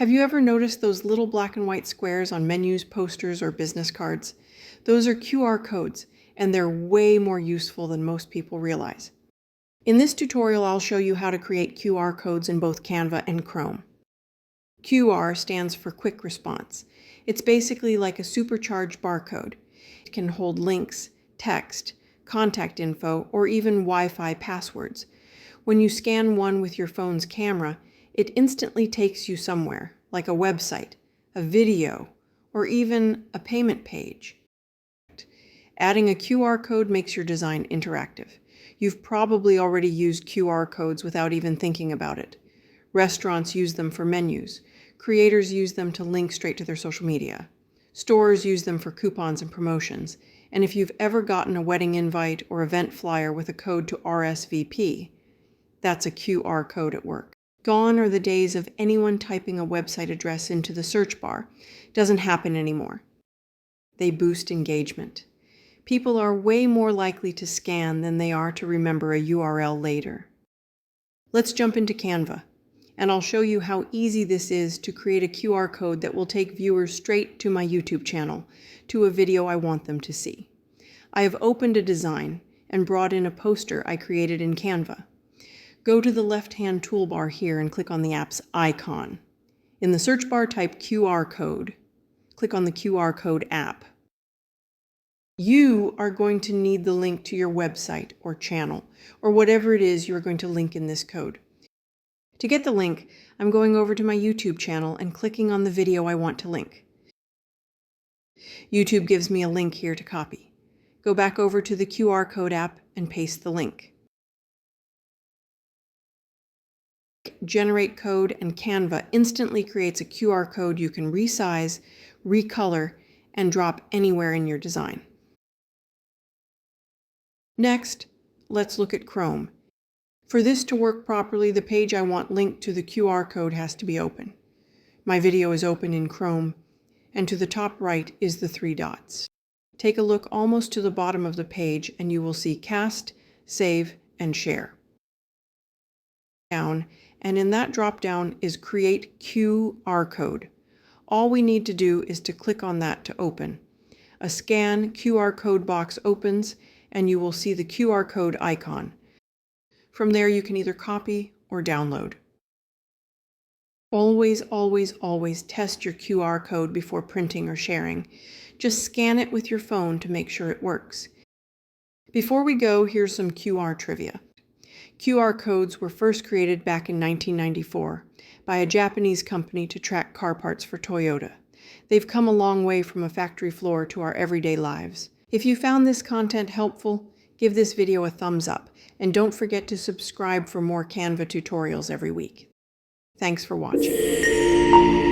Have you ever noticed those little black and white squares on menus, posters, or business cards? Those are QR codes, and they're way more useful than most people realize. In this tutorial, I'll show you how to create QR codes in both Canva and Chrome. QR stands for Quick Response. It's basically like a supercharged barcode. It can hold links, text, contact info, or even Wi-Fi passwords. When you scan one with your phone's camera, it instantly takes you somewhere, like a website, a video, or even a payment page. Adding a QR code makes your design interactive. You've probably already used QR codes without even thinking about it. Restaurants use them for menus. Creators use them to link straight to their social media. Stores use them for coupons and promotions. And if you've ever gotten a wedding invite or event flyer with a code to RSVP, that's a QR code at work. Gone are the days of anyone typing a website address into the search bar. Doesn't happen anymore. They boost engagement. People are way more likely to scan than they are to remember a URL later. Let's jump into Canva, and I'll show you how easy this is to create a QR code that will take viewers straight to my YouTube channel, to a video I want them to see. I have opened a design and brought in a poster I created in Canva. Go to the left-hand toolbar here and click on the app's icon. In the search bar, type QR code. Click on the QR code app. You are going to need the link to your website or channel, or whatever it is you're going to link in this code. To get the link, I'm going over to my YouTube channel and clicking on the video I want to link. YouTube gives me a link here to copy. Go back over to the QR code app and paste the link. Generate code, and Canva instantly creates a QR code you can resize, recolor, and drop anywhere in your design. Next, let's look at Chrome. For this to work properly, the page I want linked to the QR code has to be open. My video is open in Chrome, and to the top right is the 3 dots. Take a look almost to the bottom of the page and you will see Cast, Save, and Share. And in that drop-down is Create QR Code. All we need to do is to click on that to open. A Scan QR code box opens, and you will see the QR code icon. From there, you can either copy or download. Always, always, always test your QR code before printing or sharing. Just scan it with your phone to make sure it works. Before we go, here's some QR trivia. QR codes were first created back in 1994 by a Japanese company to track car parts for Toyota. They've come a long way from a factory floor to our everyday lives. If you found this content helpful, give this video a thumbs up, and don't forget to subscribe for more Canva tutorials every week. Thanks for watching.